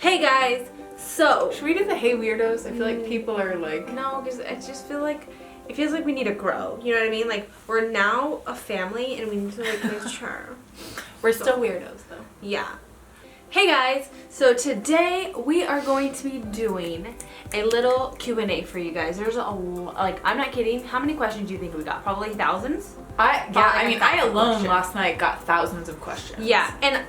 Hey guys, so should we do the hey weirdos? I feel like people are like, no, because I just feel like it feels like we need to grow. You know what I mean? Like we're now a family and we need to like mature. We're still weirdos though. Yeah. Hey guys, so today we are going to be doing a little Q&A for you guys. There's I'm not kidding. How many questions do you think we got? Probably thousands? I alone last night got thousands of questions. Yeah, and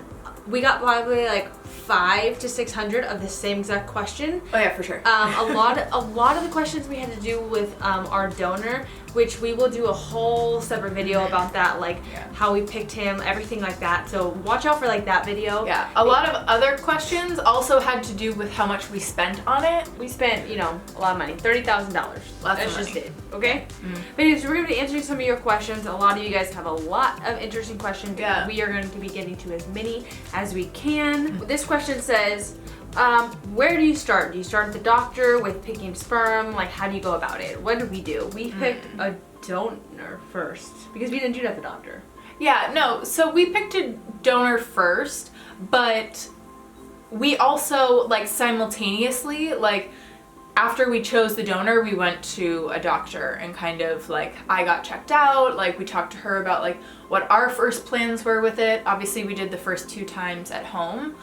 we got probably like 500 to 600 of the same exact question. Oh yeah, for sure. A lot of the questions we had to do with our donor, which we will do a whole separate video about that, like how we picked him, everything like that. So watch out for like that video. Yeah, a lot of other questions also had to do with how much we spent on it. We spent, a lot of money, $30,000. That's just it. Okay. Mm-hmm. But anyways, we're going to be answering some of your questions. A lot of you guys have a lot of interesting questions. Yeah. We are going to be getting to as many as we can. Mm-hmm. This question says, where do you start? Do you start at the doctor with picking sperm? Like, how do you go about it? What did we do? We picked a donor first because we didn't do it at the doctor. Yeah, no, so we picked a donor first, but we also, like, simultaneously, like, after we chose the donor, we went to a doctor and kind of, like, I got checked out, like, we talked to her about, like, what our first plans were with it. Obviously, we did the first 2 times at home.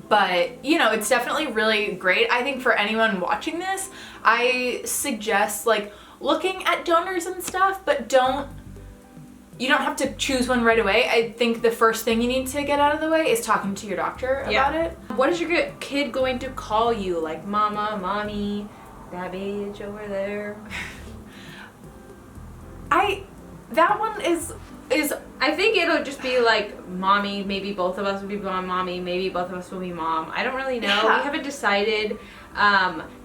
But, it's definitely really great. I think for anyone watching this, I suggest, like, looking at donors and stuff, but you don't have to choose one right away. I think the first thing you need to get out of the way is talking to your doctor about it. What is your kid going to call you? Like, mama, mommy, that bitch over there? That one is I think it'll just be like mommy. Maybe both of us will be mommy. Maybe both of us will be mom. I don't really know. Yeah. We haven't decided.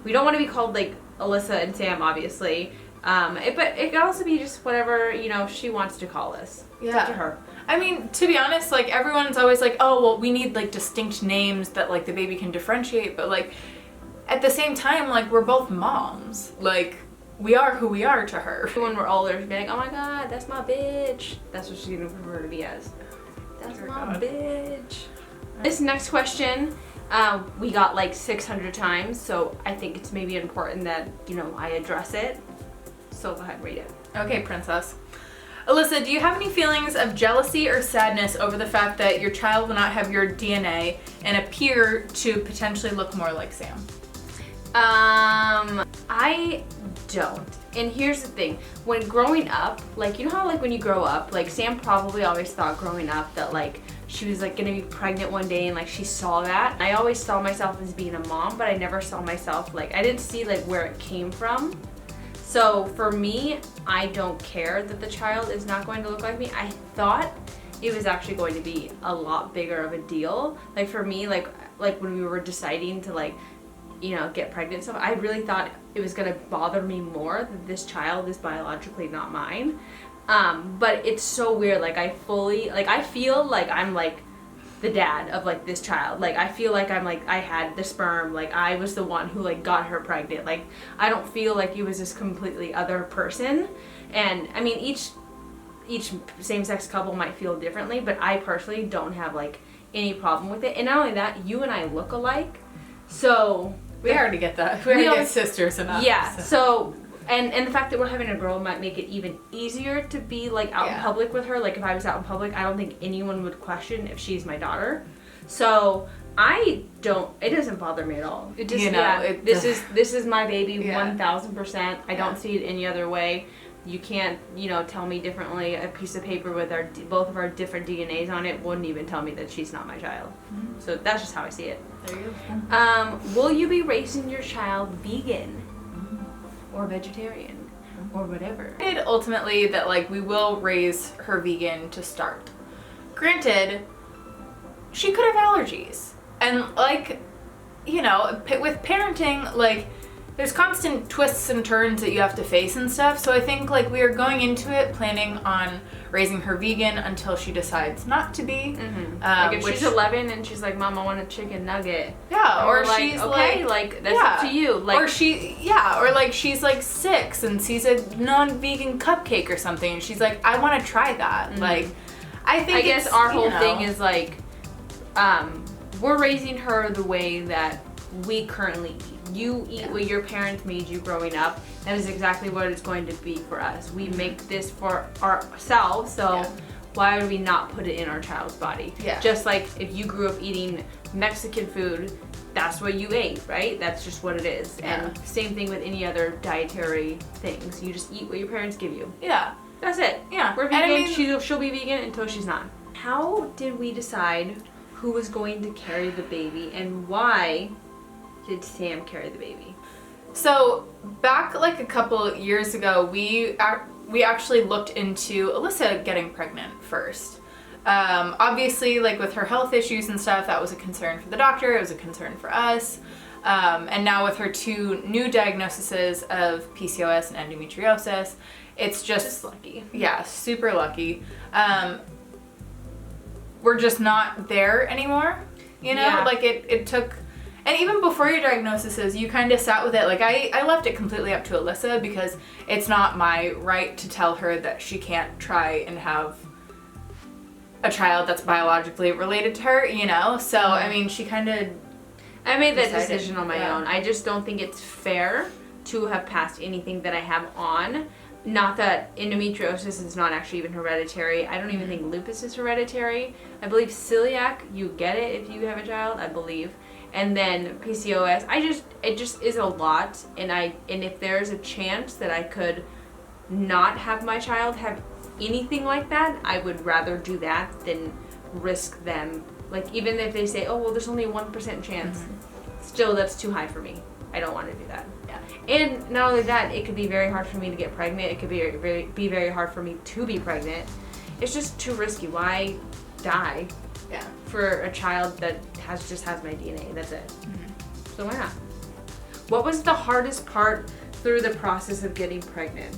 We don't want to be called like Alyssa and Sam, obviously. But it could also be just whatever she wants to call us. It's up to her. I mean, to be honest, like everyone's always like, oh well, we need like distinct names that like the baby can differentiate. But like at the same time, like we're both moms. Like. We are who we are to her. When we're older, she'll be like, oh my god, that's my bitch. That's what she's gonna prefer to be as. That's my bitch. This next question, we got like 600 times, so I think it's maybe important that, I address it. So go ahead and read it. Okay, princess. Alyssa, do you have any feelings of jealousy or sadness over the fact that your child will not have your DNA and appear to potentially look more like Sam? I don't. And here's the thing. When growing up, like, how like when you grow up, like Sam probably always thought growing up that like she was like gonna be pregnant one day and like she saw that. I always saw myself as being a mom, but I never saw myself like, I didn't see like where it came from. So for me, I don't care that the child is not going to look like me. I thought it was actually going to be a lot bigger of a deal. Like for me, like when we were deciding to like, get pregnant. So I really thought it was going to bother me more that this child is biologically not mine. But it's so weird. Like I feel like I'm like the dad of like this child. Like I feel like I'm like, I had the sperm. Like I was the one who like got her pregnant. Like I don't feel like it was this completely other person. And I mean, each same-sex couple might feel differently, but I personally don't have like any problem with it. And not only that, you and I look alike. So we already get that. We already get sisters enough. Yeah. So and the fact that we're having a girl might make it even easier to be like out in public with her. Like if I was out in public, I don't think anyone would question if she's my daughter. So it doesn't bother me at all. It just this is my baby 1000%. I don't see it any other way. You can't, tell me differently. A piece of paper with both of our different DNAs on it wouldn't even tell me that she's not my child. Mm-hmm. So that's just how I see it. There you go. Will you be raising your child vegan or vegetarian or whatever? Ultimately, that like we will raise her vegan to start. Granted, she could have allergies, and like, with parenting, like. There's constant twists and turns that you have to face and stuff, so I think like we are going into it planning on raising her vegan until she decides not to be. Mm-hmm. Like if she's 11 and she's like, Mom, I want a chicken nugget. Yeah, or like, she's okay, like that's up to you. Like, or she's like 6 and sees a non-vegan cupcake or something, and she's like, I want to try that. Mm-hmm. Like, I guess our whole thing is like, we're raising her the way that we currently eat. You eat what your parents made you growing up. That is exactly what it's going to be for us. We make this for ourselves, so why would we not put it in our child's body? Yeah. Just like if you grew up eating Mexican food, that's what you ate, right? That's just what it is. Yeah. And same thing with any other dietary things. You just eat what your parents give you. Yeah. That's it. Yeah. We're vegan. And I mean, she'll be vegan until she's not. How did we decide who was going to carry the baby, and why did Sam carry the baby? So back like a couple years ago, we actually looked into Alyssa getting pregnant first. Obviously, like with her health issues and stuff, that was a concern for the doctor. It was a concern for us. And now with her 2 new diagnoses of PCOS and endometriosis, it's just lucky. Yeah, super lucky. We're just not there anymore, you know? Yeah. Like it took, and even before your diagnoses, you kind of sat with it. Like I left it completely up to Alyssa because it's not my right to tell her that she can't try and have a child that's biologically related to her, you know? So, I mean, she kind of... I made that decision on my yeah. own. I just don't think it's fair to have passed anything that I have on. Not that endometriosis is not actually even hereditary. I don't even think lupus is hereditary. I believe celiac, you get it if you have a child, I believe. And then PCOS, it just is a lot. And if there's a chance that I could not have my child have anything like that, I would rather do that than risk them. Like, even if they say, oh, well, there's only a 1% chance, still, that's too high for me. I don't want to do that. Yeah. And not only that, it could be very hard for me to get pregnant. It could be very hard for me to be pregnant. It's just too risky. Why die for a child that just has my DNA? That's it. So why not? What was the hardest part through the process of getting pregnant?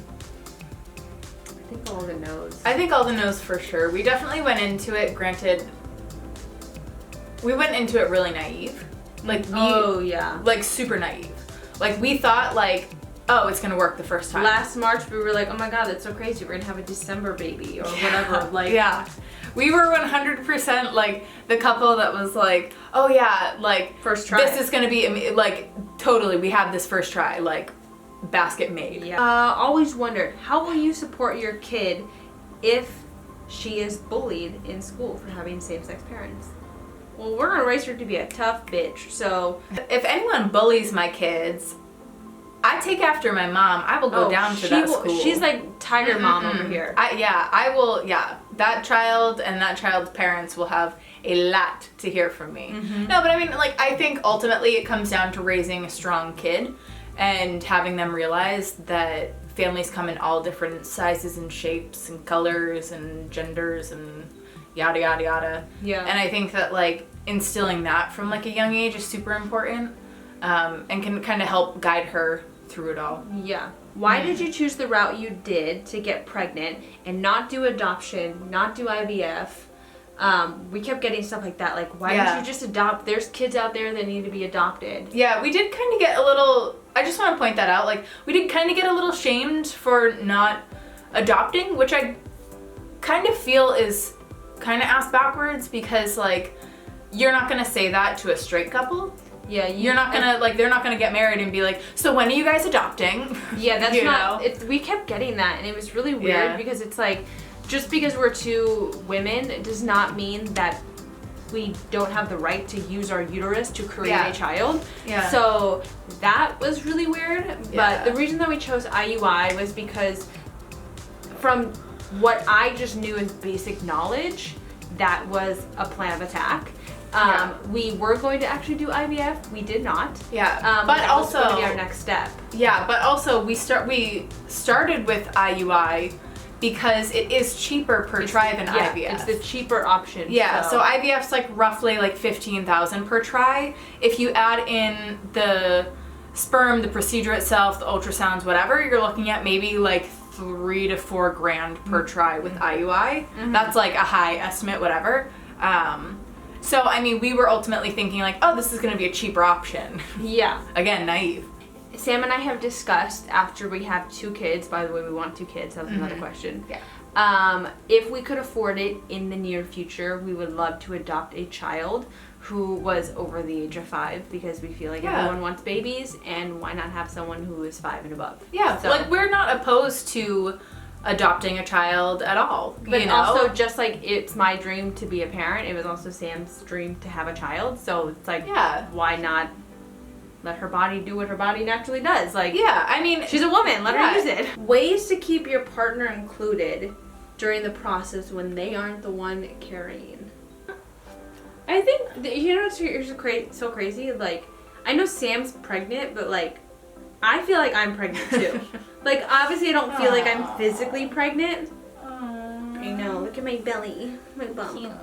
I think all the no's. I think all the no's for sure. We definitely went into it, granted, we went into it really naive. Like, like super naive. Like, we thought like, oh, it's gonna work the first time. Last March, we were like, oh my god, that's so crazy. We're gonna have a December baby or whatever. Like, yeah. We were 100% like the couple that was like, oh yeah, like first try. This is gonna be like totally. We have this first try, like basket made. Yeah. Always wondered, how will you support your kid if she is bullied in school for having same-sex parents? Well, we're gonna raise her to be a tough bitch. So if anyone bullies my kids, I take after my mom. I will go down to that school. She's like tiger mom over here. I will. Yeah, that child and that child's parents will have a lot to hear from me. No, but I mean, like, I think ultimately it comes down to raising a strong kid and having them realize that families come in all different sizes and shapes and colors and genders and yada yada yada. Yeah. And I think that like instilling that from like a young age is super important, and can kind of help guide her through it all. Yeah. Why did you choose the route you did to get pregnant and not do adoption, not do IVF? We kept getting stuff like that. Like, why didn't you just adopt? There's kids out there that need to be adopted. Yeah, we did kind of get a little, I just want to point that out. Like, we did kind of get a little shamed for not adopting, which I kind of feel is kind of ass backwards, because like, you're not going to say that to a straight couple. Yeah, you're not gonna like, they're not gonna get married and be like, so when are you guys adopting? Yeah, that's we kept getting that, and it was really weird because it's like, just because we're two women, it does not mean that we don't have the right to use our uterus to create a child. Yeah. So that was really weird. But the reason that we chose IUI was because from what I just knew as basic knowledge, that was a plan of attack. We were going to actually do IVF. We did not. Yeah. But also going to be our next step. Yeah, but also we started with IUI because it is cheaper per try than IVF. It's the cheaper option. Yeah. So IVF's like roughly like $15,000 per try. If you add in the sperm, the procedure itself, the ultrasounds, whatever, you're looking at maybe like $3,000 to $4,000 per try with IUI. That's like a high estimate, whatever. So, I mean, we were ultimately thinking like, oh, this is going to be a cheaper option. Yeah. Again, naive. Sam and I have discussed, after we have 2 kids, by the way, we want 2 kids, that was another question. Yeah. If we could afford it in the near future, we would love to adopt a child who was over the age of 5 because we feel like everyone wants babies, and why not have someone who is 5 and above? Yeah, so, like we're not opposed to adopting a child at all. But also, just like it's my dream to be a parent, it was also Sam's dream to have a child. So it's like, why not let her body do what her body naturally does? Like, I mean, she's a woman, let her use it. Ways to keep your partner included during the process when they aren't the one carrying. I think, you know what's so crazy? Like, I know Sam's pregnant, but like, I feel like I'm pregnant too. Like, obviously I don't feel like I'm physically pregnant. I know, look at my belly, my bum.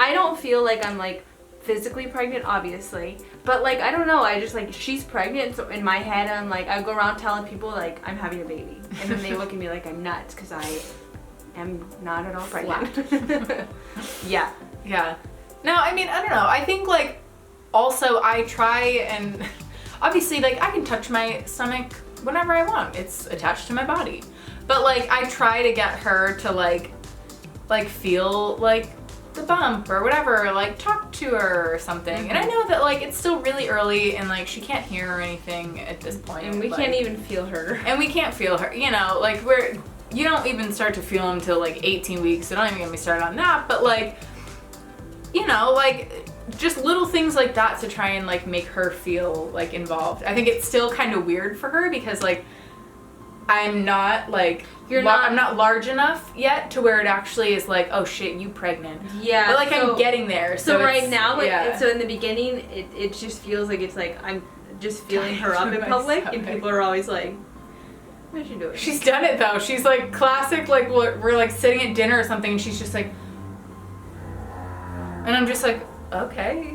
I don't feel like I'm like physically pregnant, obviously. But like, I don't know, I just like, she's pregnant, so in my head I'm like, I go around telling people like, I'm having a baby. And then they look at me like I'm nuts, because I am not at all pregnant. Yeah. No, I mean, I don't know. I think, like, also I try and, obviously, like, I can touch my stomach whenever I want. It's attached to my body. But, like, I try to get her to, like feel, like, the bump or whatever, or, like, talk to her or something. And I know that, like, it's still really early and, like, she can't hear or anything at this point. And we can't even feel her. And we can't feel her, you know, like, you don't even start to feel them until, like, 18 weeks. So don't even get me started on that. But, like, you know, like, just little things like that to try and, like, make her feel, like, involved. I think it's still kind of weird for her because, like, I'm not, like, I'm not large enough yet to where it actually is like, oh shit, you pregnant. Yeah. But, like, I'm getting there. So right now, like, so in the beginning, it just feels like it's like, I'm just feeling her up in public, and people are always like, what is she doing? She's done it, though. She's, like, classic, like, we're like, sitting at dinner or something, and she's just like, and I'm just like, okay.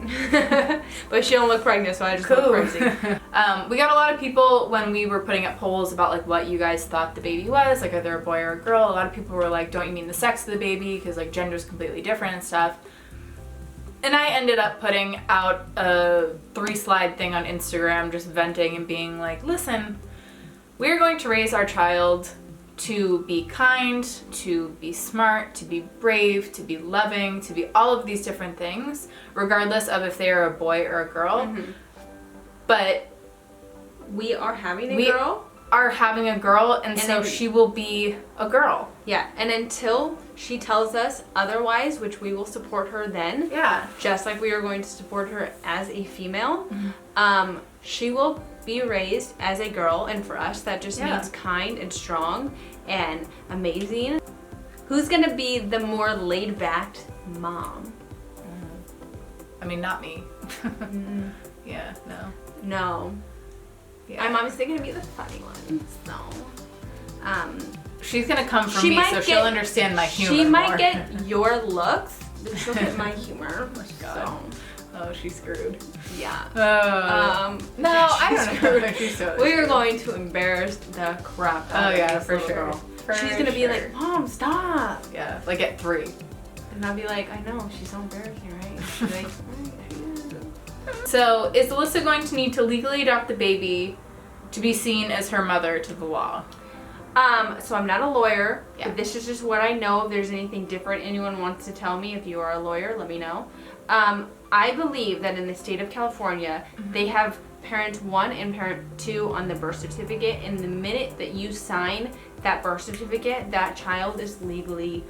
But she don't look pregnant, so I just look crazy. We got a lot of people when we were putting up polls about like what you guys thought the baby was, like either a boy or a girl. A lot of people were like, don't you mean the sex of the baby? Because like gender's completely different and stuff. And I ended up putting out a 3-slide thing on Instagram, just venting and being like, listen, we're going to raise our child to be kind, to be smart, to be brave, to be loving, to be all of these different things, regardless of if they are a boy or a girl. Mm-hmm. But we are having a girl. Are having a girl, and so she will be a girl. Yeah, and until she tells us otherwise, which we will support her then. Yeah. Just like we are going to support her as a female. Mm-hmm. She will be raised as a girl, and for us that just means kind and strong and amazing. Who's gonna be the more laid-back mom? I mean, not me. Yeah, no. Yeah. I'm obviously gonna be the funny one, so she's gonna come from me, so she'll understand my humor. She might get your looks, but she'll get my humor. Oh my god. So. Oh, she's screwed. Yeah. No, I don't know. She's so we are going to embarrass the crap out of this for little sure. girl. She's gonna be like, Mom, stop. Yeah, like at 3. And I'll be like, I know, she's so embarrassing, right? She's like, So, is Alyssa going to need to legally adopt the baby to be seen as her mother to the law? So I'm not a lawyer, but this is just what I know. If there's anything different anyone wants to tell me, if you are a lawyer, let me know. I believe that in the state of California, they have parent 1 and parent 2 on the birth certificate, and the minute that you sign that birth certificate, that child is legally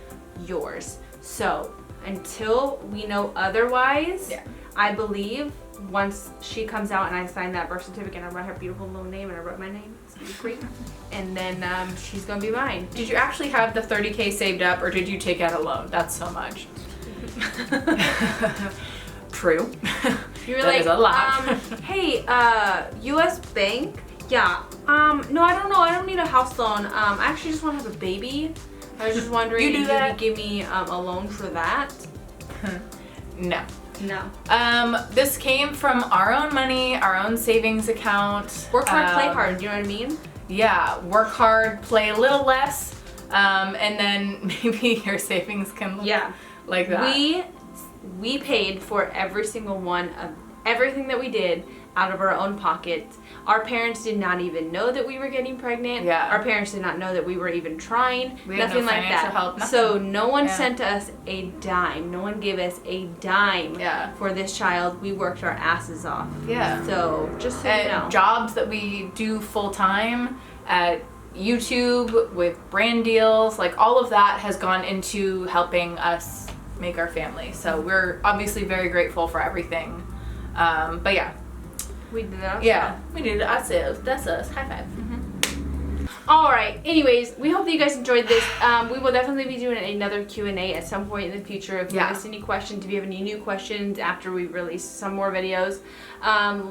yours. So until we know otherwise, I believe once she comes out and I sign that birth certificate and I write her beautiful little name and I wrote my name, it's gonna be great. And then she's gonna be mine. Did you actually have the $30K saved up, or did you take out a loan? That's so much. True. You were like, a lot. Hey, U.S. Bank? Yeah. No, I don't know. I don't need a house loan. I actually just want to have a baby. I was just wondering if you could give me a loan for that. No. No. This came from our own money, our own savings account. Work hard, play hard. You know what I mean? Yeah. Work hard, play a little less, and then maybe your savings can look like that. We paid for every single one of everything that we did out of our own pockets. Our parents did not even know that we were getting pregnant. Yeah. Our parents did not know that we were even trying. We had nothing no like financial that. help, nothing. So no one Yeah. sent us a dime. No one gave us a dime Yeah. for this child. We worked our asses off. Yeah. So just so you And know. jobs that we do full time at YouTube with brand deals, like all of that has gone into helping us make our family. So we're obviously very grateful for everything. But yeah. We did that. Yeah. We did it ourselves. That's us. High five. All right. Anyways, we hope that you guys enjoyed this. We will definitely be doing another Q&A at some point in the future. If you Yeah. missed any questions, if you have any new questions after we release some more videos,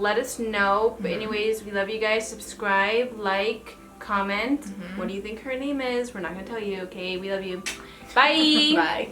let us know. But anyways, we love you guys. Subscribe, like, comment. What do you think her name is? We're not gonna tell you. Okay. We love you. Bye. Bye.